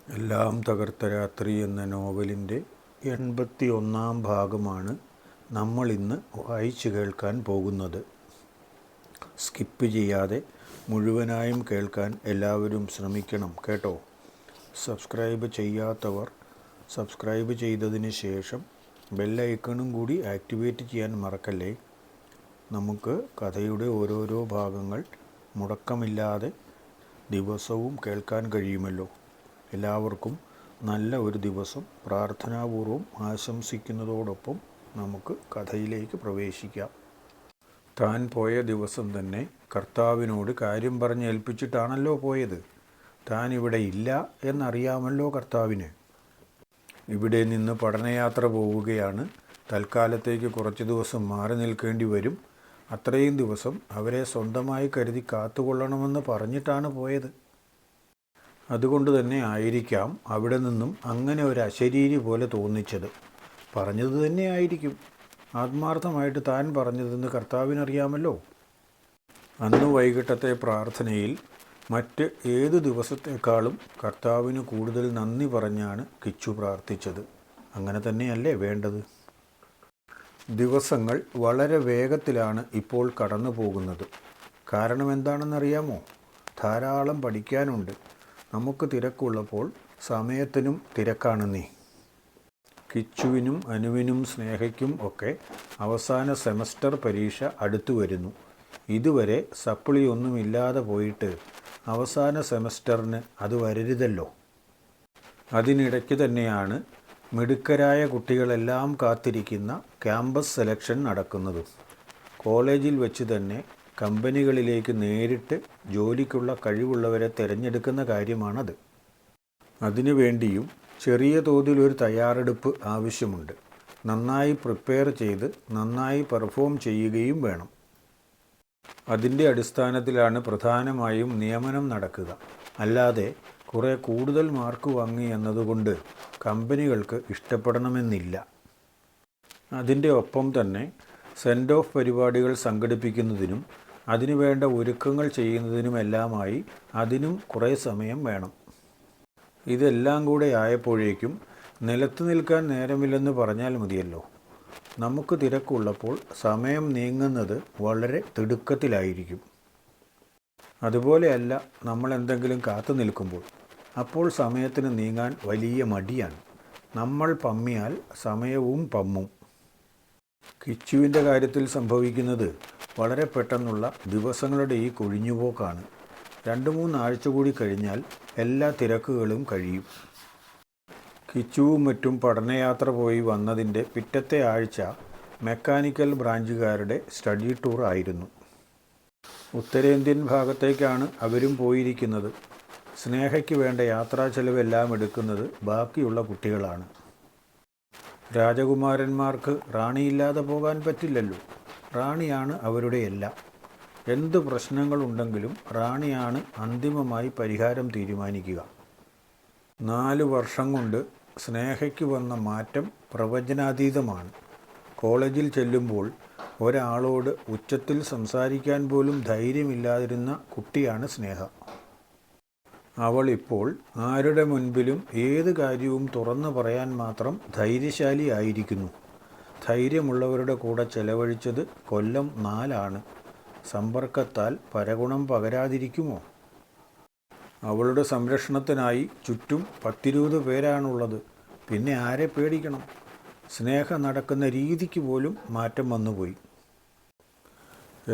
എല്ലാം തകർത്ത രാത്രി എന്ന നോവലിൻ്റെ 81-ാം ഭാഗമാണ് നമ്മളിന്ന് വായിച്ചു കേൾക്കാൻ പോകുന്നത്. സ്കിപ്പ് ചെയ്യാതെ മുഴുവനായും കേൾക്കാൻ എല്ലാവരും ശ്രമിക്കണം കേട്ടോ. സബ്സ്ക്രൈബ് ചെയ്യാത്തവർ സബ്സ്ക്രൈബ് ചെയ്തതിന് ശേഷം ബെല്ലൈക്കണും കൂടി ആക്ടിവേറ്റ് ചെയ്യാൻ മറക്കല്ലേ. നമുക്ക് കഥയുടെ ഓരോരോ ഭാഗങ്ങൾ മുടക്കമില്ലാതെ ദിവസവും കേൾക്കാൻ കഴിയുമല്ലോ. എല്ലാവർക്കും നല്ല ഒരു ദിവസം പ്രാർത്ഥനാപൂർവം ആശംസിക്കുന്നതോടൊപ്പം നമുക്ക് കഥയിലേക്ക് പ്രവേശിക്കാം. താൻ പോയ ദിവസം തന്നെ കർത്താവിനോട് കാര്യം പറഞ്ഞ് ഏൽപ്പിച്ചിട്ടാണല്ലോ പോയത്. താൻ ഇവിടെ ഇല്ല എന്നറിയാമല്ലോ കർത്താവിന്. ഇവിടെ നിന്ന് പഠനയാത്ര പോവുകയാണ്. തൽക്കാലത്തേക്ക് കുറച്ച് ദിവസം മാറി നിൽക്കേണ്ടി വരും. അത്രയും ദിവസം അവരെ സ്വന്തമായി കരുതി കാത്തുകൊള്ളണമെന്ന് പറഞ്ഞിട്ടാണ് പോയത്. അതുകൊണ്ട് തന്നെ ആയിരിക്കാം അവിടെ നിന്നും അങ്ങനെ ഒരു അശരീരി പോലെ തോന്നിച്ചത്. പറഞ്ഞത് തന്നെ ആയിരിക്കും. ആത്മാർത്ഥമായിട്ട് താൻ പറഞ്ഞതെന്ന് കർത്താവിനറിയാമല്ലോ. അന്ന് വൈകിട്ടത്തെ പ്രാർത്ഥനയിൽ മറ്റ് ഏതു ദിവസത്തേക്കാളും കർത്താവിന് കൂടുതൽ നന്ദി പറഞ്ഞാണ് കിച്ചു പ്രാർത്ഥിച്ചത്. അങ്ങനെ തന്നെയല്ലേ വേണ്ടത്? ദിവസങ്ങൾ വളരെ വേഗത്തിലാണ് ഇപ്പോൾ കടന്നു പോകുന്നത്. കാരണം എന്താണെന്നറിയാമോ? ധാരാളം പഠിക്കാനുണ്ട്. നമുക്ക് തിരക്കുള്ളപ്പോൾ സമയത്തിനും തിരക്കാണ് നീ. കിച്ചുവിനും അനുവിനും സ്നേഹയ്ക്കും ഒക്കെ അവസാന സെമസ്റ്റർ പരീക്ഷ അടുത്തു വരുന്നു. ഇതുവരെ സപ്ലി ഒന്നുമില്ലാതെ പോയിട്ട് അവസാന സെമസ്റ്ററിന് അത് വരരുതല്ലോ. അതിനിടയ്ക്ക് തന്നെയാണ് മിടുക്കരായ കുട്ടികളെല്ലാം കാത്തിരിക്കുന്ന ക്യാമ്പസ് സെലക്ഷൻ നടക്കുന്നത്. കോളേജിൽ വെച്ച് തന്നെ കമ്പനികളിലേക്ക് നേരിട്ട് ജോലിക്കുള്ള കഴിവുള്ളവരെ തിരഞ്ഞെടുക്കുന്ന കാര്യമാണത്. അതിനുവേണ്ടിയും ചെറിയ തോതിൽ ഒരു തയ്യാറെടുപ്പ് ആവശ്യമുണ്ട്. നന്നായി പ്രിപ്പയർ ചെയ്ത് നന്നായി പെർഫോം ചെയ്യുകയും വേണം. അതിൻ്റെ അടിസ്ഥാനത്തിലാണ് പ്രധാനമായും നിയമനം നടക്കുക. അല്ലാതെ കുറേ കൂടുതൽ മാർക്ക് വാങ്ങി എന്നതുകൊണ്ട് കമ്പനികൾക്ക് ഇഷ്ടപ്പെടണമെന്നില്ല. അതിൻ്റെ ഒപ്പം തന്നെ സെൻഡ് ഓഫ് പരിപാടികൾ സംഘടിപ്പിക്കുന്നതിനും അതിനുവേണ്ട ഒരുക്കങ്ങൾ ചെയ്യുന്നതിനുമെല്ലാമായി അതിനും കുറേ സമയം വേണം. ഇതെല്ലാം കൂടെ ആയപ്പോഴേക്കും നിലത്ത് നിൽക്കാൻ നേരമില്ലെന്ന് പറഞ്ഞാൽ മതിയല്ലോ. നമുക്ക് തിരക്കുള്ളപ്പോൾ സമയം നീങ്ങുന്നത് വളരെ തിടുക്കത്തിലായിരിക്കും. അതുപോലെയല്ല നമ്മൾ എന്തെങ്കിലും കാത്തു നിൽക്കുമ്പോൾ. അപ്പോൾ സമയത്തിന് നീങ്ങാൻ വലിയ മടിയാണ്. നമ്മൾ പമ്മിയാൽ സമയവും പമ്മും. കിച്ചുവിൻ്റെ കാര്യത്തിൽ സംഭവിക്കുന്നത് വളരെ പെട്ടെന്നുള്ള ദിവസങ്ങളുടെ ഈ കൊഴിഞ്ഞുപോക്കാണ്. 2-3 ആഴ്ച കൂടി കഴിഞ്ഞാൽ എല്ലാ തിരക്കുകളും കഴിയും. കിച്ചുവും മറ്റും പഠനയാത്ര പോയി വന്നതിൻ്റെ പിറ്റത്തെ ആഴ്ച മെക്കാനിക്കൽ ബ്രാഞ്ചുകാരുടെ സ്റ്റഡി ടൂർ ആയിരുന്നു. ഉത്തരേന്ത്യൻ ഭാഗത്തേക്കാണ് അവരും പോയിരിക്കുന്നത്. സ്നേഹയ്ക്ക് വേണ്ട യാത്രാ ചെലവെല്ലാം എടുക്കുന്നത് ബാക്കിയുള്ള കുട്ടികളാണ്. രാജകുമാരന്മാർക്ക് റാണിയില്ലാതെ പോകാൻ പറ്റില്ലല്ലോ. റാണിയാണ് അവരുടെ എല്ലാം. എന്ത് പ്രശ്നങ്ങളുണ്ടെങ്കിലും റാണിയാണ് അന്തിമമായി പരിഹാരം തീരുമാനിക്കുക. 4 വർഷം കൊണ്ട് സ്നേഹയ്ക്ക് വന്ന മാറ്റം പ്രവചനാതീതമാണ്. കോളേജിൽ ചെല്ലുമ്പോൾ ഒരാളോട് ഉച്ചത്തിൽ സംസാരിക്കാൻ പോലും ധൈര്യമില്ലാതിരുന്ന കുട്ടിയാണ് സ്നേഹ. അവൾ ഇപ്പോൾ ആരുടെ മുൻപിലും ഏത് കാര്യവും തുറന്നു പറയാൻ മാത്രം ധൈര്യശാലി ആയിരിക്കുന്നു. ധൈര്യമുള്ളവരുടെ കൂടെ ചെലവഴിച്ചത് കൊല്ലം 4 സമ്പർക്കത്താൽ പരഗുണം പകരാതിരിക്കുമോ? അവളുടെ സംരക്ഷണത്തിനായി ചുറ്റും 10-20 പേരാണുള്ളത്. പിന്നെ ആരെ പേടിക്കണം? സ്നേഹ നടക്കുന്ന രീതിക്ക് പോലും മാറ്റം വന്നുപോയി.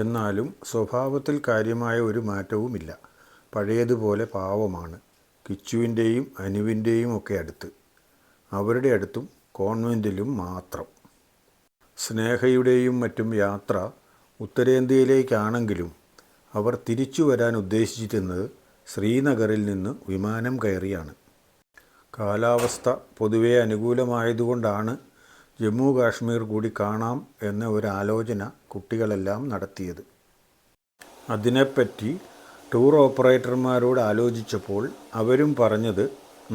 എന്നാലും സ്വഭാവത്തിൽ കാര്യമായ ഒരു മാറ്റവുമില്ല. പഴയതുപോലെ പാവമാണ്. കിച്ചുവിൻ്റെയും അനുവിൻ്റെയും ഒക്കെ അടുത്ത്. അവരുടെ അടുത്തും കോൺവെൻറ്റിലും മാത്രം. സ്നേഹയുടെയും മറ്റും യാത്ര ഉത്തരേന്ത്യയിലേക്കാണെങ്കിലും അവർ തിരിച്ചു വരാൻ ഉദ്ദേശിച്ചിരുന്നത് ശ്രീനഗറിൽ നിന്ന് വിമാനം കയറിയാണ്. കാലാവസ്ഥ പൊതുവെ അനുകൂലമായതുകൊണ്ടാണ് ജമ്മു കാശ്മീർ കൂടി കാണാം എന്ന ഒരാലോചന കുട്ടികളെല്ലാം നടത്തിയത്. അതിനെപ്പറ്റി ടൂർ ഓപ്പറേറ്റർമാരോട് ആലോചിച്ചപ്പോൾ അവരും പറഞ്ഞത്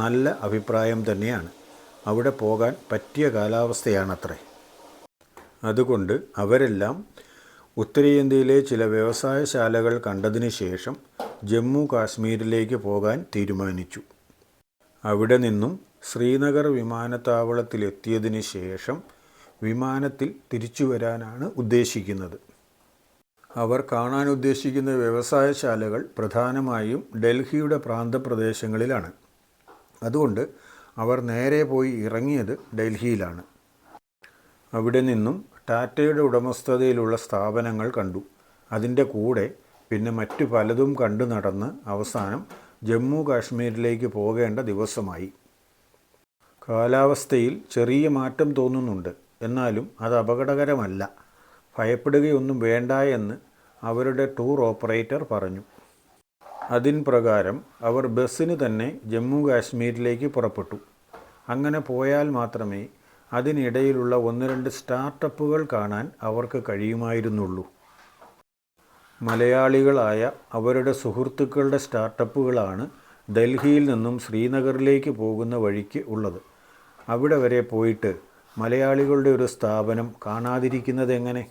നല്ല അഭിപ്രായം തന്നെയാണ്. അവിടെ പോകാൻ പറ്റിയ കാലാവസ്ഥയാണത്രേ. അതുകൊണ്ട് അവരെല്ലാം ഉത്തരേന്ത്യയിലെ ചില വ്യവസായശാലകൾ കണ്ടതിന് ശേഷം ജമ്മു കാശ്മീരിലേക്ക് പോകാൻ തീരുമാനിച്ചു. അവിടെ നിന്നും ശ്രീനഗർ വിമാനത്താവളത്തിലെത്തിയതിന് ശേഷം വിമാനത്തിൽ തിരിച്ചു വരാനാണ് ഉദ്ദേശിക്കുന്നത്. അവർ കാണാൻ ഉദ്ദേശിക്കുന്ന വ്യവസായശാലകൾ പ്രധാനമായും ഡൽഹിയുടെ പ്രാന്തപ്രദേശങ്ങളിലാണ്. അതുകൊണ്ട് അവർ നേരെ പോയി ഇറങ്ങിയത് ഡൽഹിയിലാണ്. അവിടെ നിന്നും ടാറ്റയുടെ ഉടമസ്ഥതയിലുള്ള സ്ഥാപനങ്ങൾ കണ്ടു. അതിൻ്റെ കൂടെ പിന്നെ മറ്റു പലതും കണ്ടു നടന്ന് അവസാനം ജമ്മു കാശ്മീരിലേക്ക് പോകേണ്ട ദിവസമായി. കാലാവസ്ഥയിൽ ചെറിയ മാറ്റം തോന്നുന്നുണ്ട്. എന്നാലും അത് അപകടകരമല്ല. ഭയപ്പെടുകയൊന്നും വേണ്ട എന്ന് അവരുടെ ടൂർ ഓപ്പറേറ്റർ പറഞ്ഞു. അതിൻ പ്രകാരം അവർ ബസ്സിന് തന്നെ ജമ്മു കാശ്മീരിലേക്ക് പുറപ്പെട്ടു. അങ്ങനെ പോയാൽ മാത്രമേ അതിനിടയിലുള്ള 1-2 സ്റ്റാർട്ടപ്പുകൾ കാണാൻ അവർക്ക് കഴിയുമായിരുന്നുള്ളൂ. മലയാളികളായ അവരുടെ സുഹൃത്തുക്കളുടെ സ്റ്റാർട്ടപ്പുകളാണ് ഡൽഹിയിൽ നിന്നും ശ്രീനഗറിലേക്ക് പോകുന്ന വഴിക്ക് ഉള്ളത്. അവിടെ വരെ പോയിട്ട് മലയാളികളുടെ ഒരു സ്ഥാപനം കാണാതിരിക്കുന്നതെങ്ങനെ?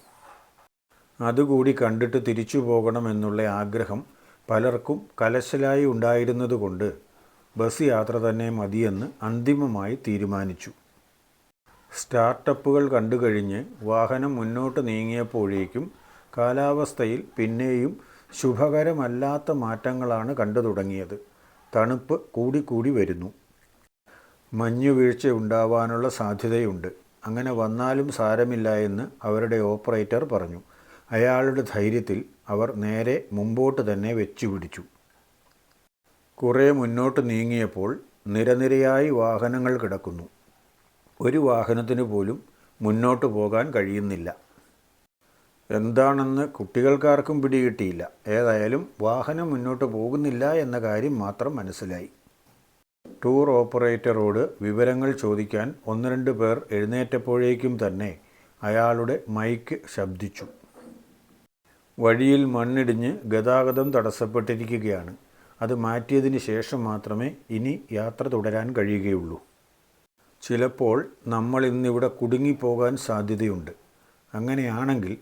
അതുകൂടി കണ്ടിട്ട് തിരിച്ചു പോകണമെന്നുള്ള ആഗ്രഹം പലർക്കും കലശലായി ഉണ്ടായിരുന്നതുകൊണ്ട് ബസ് യാത്ര തന്നെ മതിയെന്ന് അന്തിമമായി തീരുമാനിച്ചു. സ്റ്റാർട്ടപ്പുകൾ കണ്ടുകഴിഞ്ഞ് വാഹനം മുന്നോട്ട് നീങ്ങിയപ്പോഴേക്കും കാലാവസ്ഥയിൽ പിന്നെയും ശുഭകരമല്ലാത്ത മാറ്റങ്ങളാണ് കണ്ടു തുടങ്ങിയത്. തണുപ്പ് കൂടിക്കൂടി വരുന്നു. മഞ്ഞുവീഴ്ച ഉണ്ടാവാനുള്ള സാധ്യതയുണ്ട്. അങ്ങനെ വന്നാലും സാരമില്ല എന്ന് അവരുടെ ഓപ്പറേറ്റർ പറഞ്ഞു. അയാളുടെ ധൈര്യത്തിൽ അവർ നേരെ മുമ്പോട്ട് തന്നെ വെച്ചുപിടിച്ചു. കുറേ മുന്നോട്ട് നീങ്ങിയപ്പോൾ നിരനിരയായി വാഹനങ്ങൾ കിടക്കുന്നു. ഒരു വാഹനത്തിന് പോലും മുന്നോട്ട് പോകാൻ കഴിയുന്നില്ല. എന്താണെന്ന് കുട്ടികൾക്കാർക്കും പിടികിട്ടിയില്ല. ഏതായാലും വാഹനം മുന്നോട്ട് പോകുന്നില്ല എന്ന കാര്യം മാത്രം മനസ്സിലായി. ടൂർ ഓപ്പറേറ്ററോട് വിവരങ്ങൾ ചോദിക്കാൻ 1-2 പേർ എഴുന്നേറ്റപ്പോഴേക്കും തന്നെ അയാളുടെ മൈക്ക് ശബ്ദിച്ചു. വഴിയിൽ മണ്ണിടിഞ്ഞ് ഗതാഗതം തടസ്സപ്പെട്ടിരിക്കുകയാണ്. അത് മാറ്റിയതിന് ശേഷം മാത്രമേ ഇനി യാത്ര തുടരാൻ കഴിയുകയുള്ളൂ. ചിലപ്പോൾ നമ്മൾ ഇന്നിവിടെ കുടുങ്ങിപ്പോകാൻ സാധ്യതയുണ്ട്. അങ്ങനെയാണെങ്കിൽ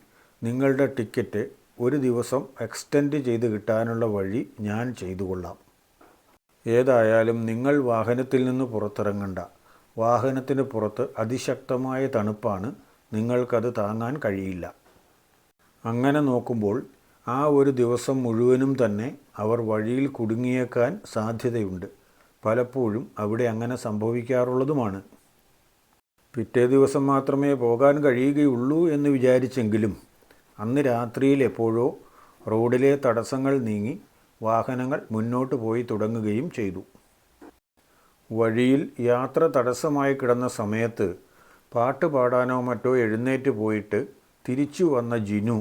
നിങ്ങളുടെ ടിക്കറ്റ് ഒരു ദിവസം എക്സ്റ്റെൻഡ് ചെയ്ത് കിട്ടാനുള്ള വഴി ഞാൻ ചെയ്തു കൊള്ളാം. ഏതായാലും നിങ്ങൾ വാഹനത്തിൽ നിന്ന് പുറത്തിറങ്ങണ്ട. വാഹനത്തിന് പുറത്ത് അതിശക്തമായ തണുപ്പാണ്. നിങ്ങൾക്കത് താങ്ങാൻ കഴിയില്ല. അങ്ങനെ നോക്കുമ്പോൾ ആ ഒരു ദിവസം മുഴുവനും തന്നെ അവർ വഴിയിൽ കുടുങ്ങിയേക്കാൻ സാധ്യതയുണ്ട്. പലപ്പോഴും അവിടെ അങ്ങനെ സംഭവിക്കാറുള്ളതുമാണ്. പിറ്റേ ദിവസം മാത്രമേ പോകാൻ കഴിയുകയുള്ളൂ എന്ന് വിചാരിച്ചെങ്കിലും അന്ന് രാത്രിയിൽ എപ്പോഴോ റോഡിലെ തടസ്സങ്ങൾ നീങ്ങി വാഹനങ്ങൾ മുന്നോട്ട് പോയി തുടങ്ങുകയും ചെയ്തു. വഴിയിൽ യാത്ര തടസ്സമായി കിടന്ന സമയത്ത് പാട്ട് പാടാനോ മറ്റോ എഴുന്നേറ്റ് പോയിട്ട് തിരിച്ചു വന്ന ജിനു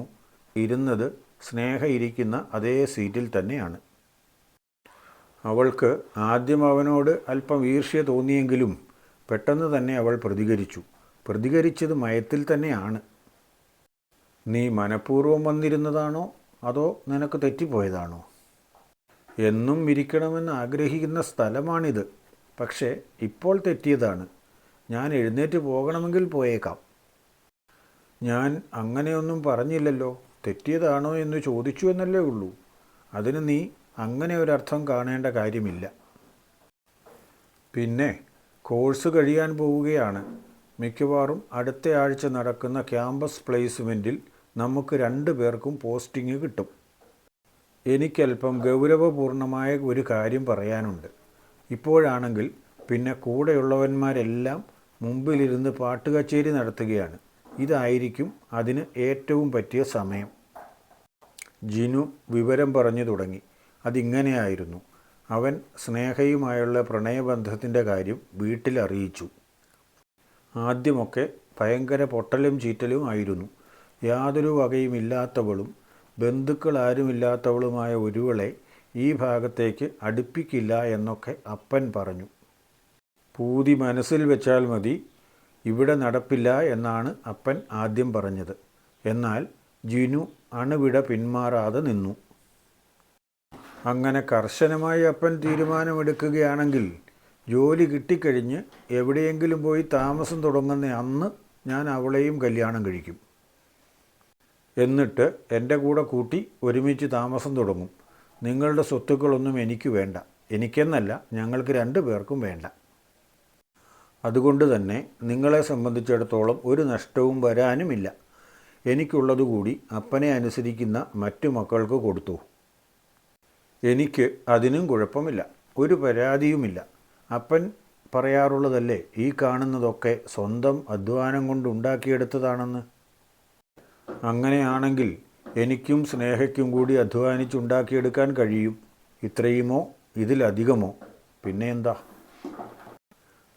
ഇരുന്നത് സ്നേഹ ഇരിക്കുന്ന അതേ സീറ്റിൽ തന്നെയാണ്. അവൾക്ക് ആദ്യം അവനോട് അല്പം ഈർഷ്യ തോന്നിയെങ്കിലും പെട്ടെന്ന് തന്നെ അവൾ പ്രതികരിച്ചത് മയത്തിൽ തന്നെയാണ്. നീ മനഃപൂർവ്വം വന്നിരുന്നതാണോ അതോ നിനക്ക് തെറ്റിപ്പോയതാണോ? എന്നും ഇരിക്കണമെന്ന് ആഗ്രഹിക്കുന്ന സ്ഥലമാണിത്. പക്ഷേ ഇപ്പോൾ തെറ്റിയതാണ്. ഞാൻ എഴുന്നേറ്റ് പോകണമെങ്കിൽ പോയേക്കാം. ഞാൻ അങ്ങനെയൊന്നും പറഞ്ഞില്ലല്ലോ. തെറ്റിയതാണോ എന്ന് ചോദിച്ചു എന്നല്ലേ ഉള്ളൂ. അതിന് നീ അങ്ങനെ ഒരർത്ഥം കാണേണ്ട കാര്യമില്ല. പിന്നെ കോഴ്സ് കഴിയാൻ പോവുകയാണ്. മിക്കവാറും അടുത്ത ആഴ്ച നടക്കുന്ന ക്യാമ്പസ് പ്ലേസ്മെൻറ്റിൽ നമുക്ക് 2 പേർക്കും പോസ്റ്റിംഗ് കിട്ടും. എനിക്കല്പം ഗൗരവപൂർണമായ ഒരു കാര്യം പറയാനുണ്ട്. ഇപ്പോഴാണെങ്കിൽ പിന്നെ കൂടെയുള്ളവന്മാരെല്ലാം മുമ്പിലിരുന്ന് പാട്ടുകച്ചേരി നടത്തുകയാണ്. ഇതായിരിക്കും അതിന് ഏറ്റവും പറ്റിയ സമയം. ജിനു വിവരം പറഞ്ഞു തുടങ്ങി. അതിങ്ങനെയായിരുന്നു. അവൻ സ്നേഹയുമായുള്ള പ്രണയബന്ധത്തിൻ്റെ കാര്യം വീട്ടിൽ അറിയിച്ചു. ആദ്യമൊക്കെ ഭയങ്കര പൊട്ടലും ചീറ്റലും ആയിരുന്നു. യാതൊരു വകയുമില്ലാത്തവളും ബന്ധുക്കളാരുമില്ലാത്തവളുമായ ഒരുവളെ ഈ ഭാഗത്തേക്ക് അടുപ്പിക്കില്ല എന്നൊക്കെ അപ്പൻ പറഞ്ഞു. പൂതി മനസ്സിൽ വെച്ചാൽ മതി, ഇവിടെ നടപ്പില്ല എന്നാണ് അപ്പൻ ആദ്യം പറഞ്ഞത്. എന്നാൽ ജിനു അണുവിട പിന്മാറാതെ നിന്നു. അങ്ങനെ കർശനമായി അപ്പൻ തീരുമാനമെടുക്കുകയാണെങ്കിൽ ജോലി കിട്ടിക്കഴിഞ്ഞ് എവിടെയെങ്കിലും പോയി താമസം തുടങ്ങുന്ന അന്ന് ഞാൻ അവളെയും കല്യാണം കഴിക്കും. എന്നിട്ട് എൻ്റെ കൂടെ കൂട്ടി ഒരുമിച്ച് താമസം തുടങ്ങും. നിങ്ങളുടെ സ്വത്തുക്കളൊന്നും എനിക്ക് വേണ്ട. എനിക്കെന്നല്ല, ഞങ്ങൾക്ക് 2 പേർക്കും വേണ്ട. അതുകൊണ്ട് തന്നെ നിങ്ങളെ സംബന്ധിച്ചിടത്തോളം ഒരു നഷ്ടവും വരാനുമില്ല. എനിക്കുള്ളതുകൂടി അപ്പനെ അനുസരിക്കുന്ന മറ്റു മക്കൾക്ക് കൊടുത്തു. എനിക്ക് അതിനും കുഴപ്പമില്ല, ഒരു പരാതിയുമില്ല. അപ്പൻ പറയാറുള്ളതല്ലേ, ഈ കാണുന്നതൊക്കെ സ്വന്തം അധ്വാനം കൊണ്ടുണ്ടാക്കിയെടുത്തതാണെന്ന്. അങ്ങനെയാണെങ്കിൽ എനിക്കും സ്നേഹയ്ക്കും കൂടി അധ്വാനിച്ചുണ്ടാക്കിയെടുക്കാൻ കഴിയും. ഇത്രയുമോ ഇതിലധികമോ? പിന്നെ എന്താ?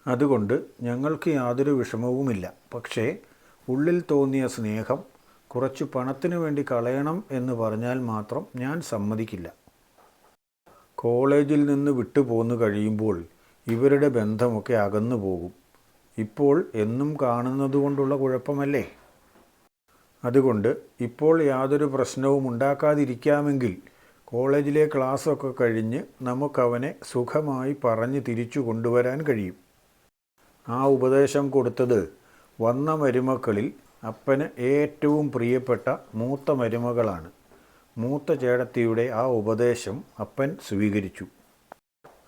അതുകൊണ്ട് ഞങ്ങൾക്ക് യാതൊരു വിഷമവുമില്ല. പക്ഷേ ഉള്ളിൽ തോന്നിയ സ്നേഹം കുറച്ച് പണത്തിനു വേണ്ടി കളയണം എന്ന് പറഞ്ഞാൽ മാത്രം ഞാൻ സമ്മതിക്കില്ല. കോളേജിൽ നിന്ന് വിട്ടുപോന്നു കഴിയുമ്പോൾ ഇവരുടെ ബന്ധമൊക്കെ അകന്നു പോകും. ഇപ്പോൾ എന്നും കാണുന്നതുകൊണ്ടുള്ള കുഴപ്പമല്ലേ? അതുകൊണ്ട് ഇപ്പോൾ യാതൊരു പ്രശ്നവും ഉണ്ടാക്കാതിരിക്കാമെങ്കിൽ കോളേജിലെ ക്ലാസ്സൊക്കെ കഴിഞ്ഞ് നമുക്കവനെ സുഖമായി പറഞ്ഞ് തിരിച്ചു കൊണ്ടുവരാൻ കഴിയും. ആ ഉപദേശം കൊടുത്തത് വന്ന മരുമക്കളിൽ അപ്പന് ഏറ്റവും പ്രിയപ്പെട്ട മൂത്ത മരുമകളാണ്. മൂത്ത ചേടത്തിയുടെ ആ ഉപദേശം അപ്പൻ സ്വീകരിച്ചു.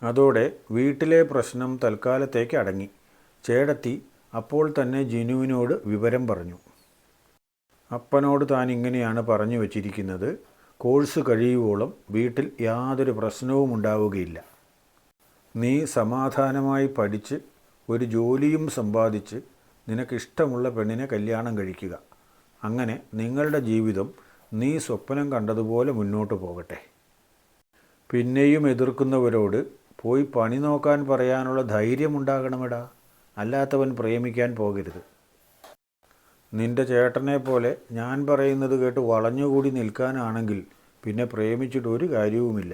അതോടെ വീട്ടിലെ പ്രശ്നം തൽക്കാലത്തേക്ക് അടങ്ങി. ചേടത്തി അപ്പോൾ തന്നെ ജിനുവിനോട് വിവരം പറഞ്ഞു. അപ്പനോട് താൻ ഇങ്ങനെയാണ് പറഞ്ഞു വച്ചിരിക്കുന്നത്, കോഴ്സ് കഴിയുവോളം വീട്ടിൽ യാതൊരു പ്രശ്നവും ഉണ്ടാവുകയില്ല. നീ സമാധാനമായി പഠിച്ച് ഒരു ജോലിയും സമ്പാദിച്ച് നിനക്കിഷ്ടമുള്ള പെണ്ണിനെ കല്യാണം കഴിക്കുക. അങ്ങനെ നിങ്ങളുടെ ജീവിതം നീ സ്വപ്നം കണ്ടതുപോലെ മുന്നോട്ട് പോകട്ടെ. പിന്നെയും എതിർക്കുന്നവരോട് പോയി പണി നോക്കാൻ പറയാനുള്ള ധൈര്യമുണ്ടാകണമെടാ. അല്ലാത്തവൻ പ്രേമിക്കാൻ പോകരുത്. നിന്റെ ചേട്ടനെ പോലെ ഞാൻ പറയുന്നത് കേട്ട് വളഞ്ഞുകൂടി നിൽക്കാനാണെങ്കിൽ പിന്നെ പ്രേമിച്ചിട്ട് ഒരു കാര്യവുമില്ല.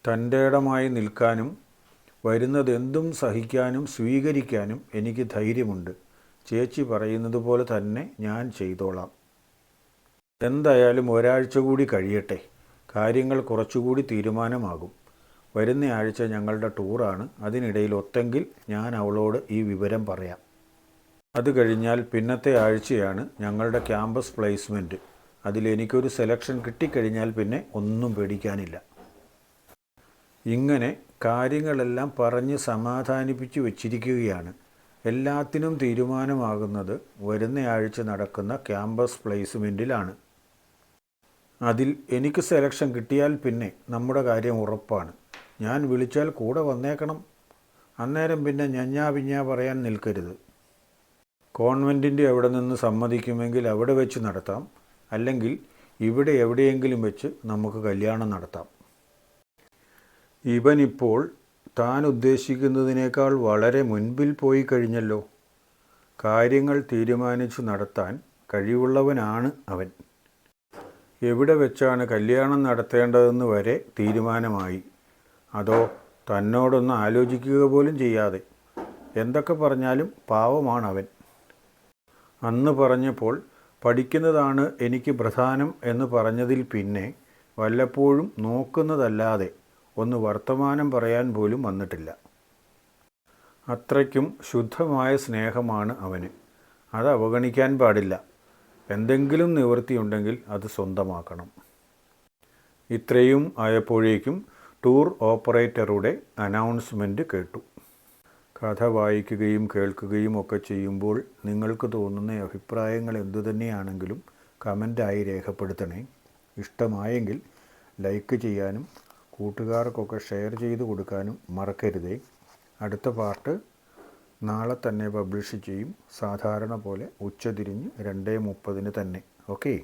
തൻ്റെ ഇടമായി നിൽക്കാനും വരുന്നതെന്തും സഹിക്കാനും സ്വീകരിക്കാനും എനിക്ക് ധൈര്യമുണ്ട്. ചേച്ചി പറയുന്നത് പോലെ തന്നെ ഞാൻ ചെയ്തോളാം. എന്തായാലും ഒരാഴ്ച കൂടി കഴിയട്ടെ, കാര്യങ്ങൾ കുറച്ചുകൂടി തീരുമാനമാകും. വരുന്ന ആഴ്ച ഞങ്ങളുടെ ടൂറാണ്. അതിനിടയിൽ ഒത്തെങ്കിൽ ഞാൻ അവളോട് ഈ വിവരം പറയാം. അത് കഴിഞ്ഞാൽ പിന്നത്തെ ആഴ്ചയാണ് ഞങ്ങളുടെ ക്യാമ്പസ് പ്ലേസ്മെൻറ്റ്. അതിലെനിക്കൊരു സെലക്ഷൻ കിട്ടിക്കഴിഞ്ഞാൽ പിന്നെ ഒന്നും പേടിക്കാനില്ല. ഇങ്ങനെ കാര്യങ്ങളെല്ലാം പറഞ്ഞ് സമാധാനിപ്പിച്ചു വച്ചിരിക്കുകയാണ്. എല്ലാത്തിനും തീരുമാനമാകുന്നത് വരുന്ന ആഴ്ച നടക്കുന്ന ക്യാമ്പസ് പ്ലേസ്മെൻറ്റിലാണ്. അതിൽ എനിക്ക് സെലക്ഷൻ കിട്ടിയാൽ പിന്നെ നമ്മുടെ കാര്യം ഉറപ്പാണ്. ഞാൻ വിളിച്ചാൽ കൂടെ വന്നേക്കണം. അന്നേരം പിന്നെ ഞഞ്ഞാ പിഞ്ഞാ പറയാൻ നിൽക്കരുത്. കോൺവെൻറ്റിൻ്റെ അവിടെ നിന്ന് സമ്മതിക്കുമെങ്കിൽ അവിടെ വെച്ച് നടത്താം, അല്ലെങ്കിൽ ഇവിടെ എവിടെയെങ്കിലും വെച്ച് നമുക്ക് കല്യാണം നടത്താം. ഇവനിപ്പോൾ താൻ ഉദ്ദേശിക്കുന്നതിനേക്കാൾ വളരെ മുൻപിൽ പോയി കഴിഞ്ഞല്ലോ. കാര്യങ്ങൾ തീരുമാനിച്ചു നടത്താൻ കഴിവുള്ളവനാണ് അവൻ. എവിടെ വെച്ചാണ് കല്യാണം നടത്തേണ്ടതെന്ന് വരെ തീരുമാനമായി. അതോ തന്നോടൊന്ന് ആലോചിക്കുക പോലും ചെയ്യാതെ. എന്തൊക്കെ പറഞ്ഞാലും പാവമാണവൻ. അന്ന് പറഞ്ഞപ്പോൾ പഠിക്കുന്നതാണ് എനിക്ക് പ്രധാനം എന്ന് പറഞ്ഞതിൽ പിന്നെ വല്ലപ്പോഴും നോക്കുന്നതല്ലാതെ ഒന്ന് വർത്തമാനം പറയാൻ പോലും വന്നിട്ടില്ല. അത്രയ്ക്കും ശുദ്ധമായ സ്നേഹമാണ് അവന്. അത് അവഗണിക്കാൻ പാടില്ല. എന്തെങ്കിലും നിവൃത്തിയുണ്ടെങ്കിൽ അത് സ്വന്തമാക്കണം. ഇത്രയും ആയപ്പോഴേക്കും ടൂർ ഓപ്പറേറ്ററുടെ അനൗൺസ്മെൻറ്റ് കേട്ടു. കഥ വായിക്കുകയും കേൾക്കുകയും ഒക്കെ ചെയ്യുമ്പോൾ നിങ്ങൾക്ക് തോന്നുന്ന അഭിപ്രായങ്ങൾ എന്തുതന്നെയാണെങ്കിലും കമൻ്റായി രേഖപ്പെടുത്തണേ. ഇഷ്ടമായെങ്കിൽ ലൈക്ക് ചെയ്യാനും കൂട്ടുകാർക്കൊക്കെ ഷെയർ ചെയ്ത് കൊടുക്കാനും മറക്കരുതേ. അടുത്ത പാർട്ട് നാളെ തന്നെ പബ്ലിഷ് ചെയ്യും. സാധാരണ പോലെ ഉച്ചതിരിഞ്ഞ് 2:30 തന്നെ. ഓക്കെ.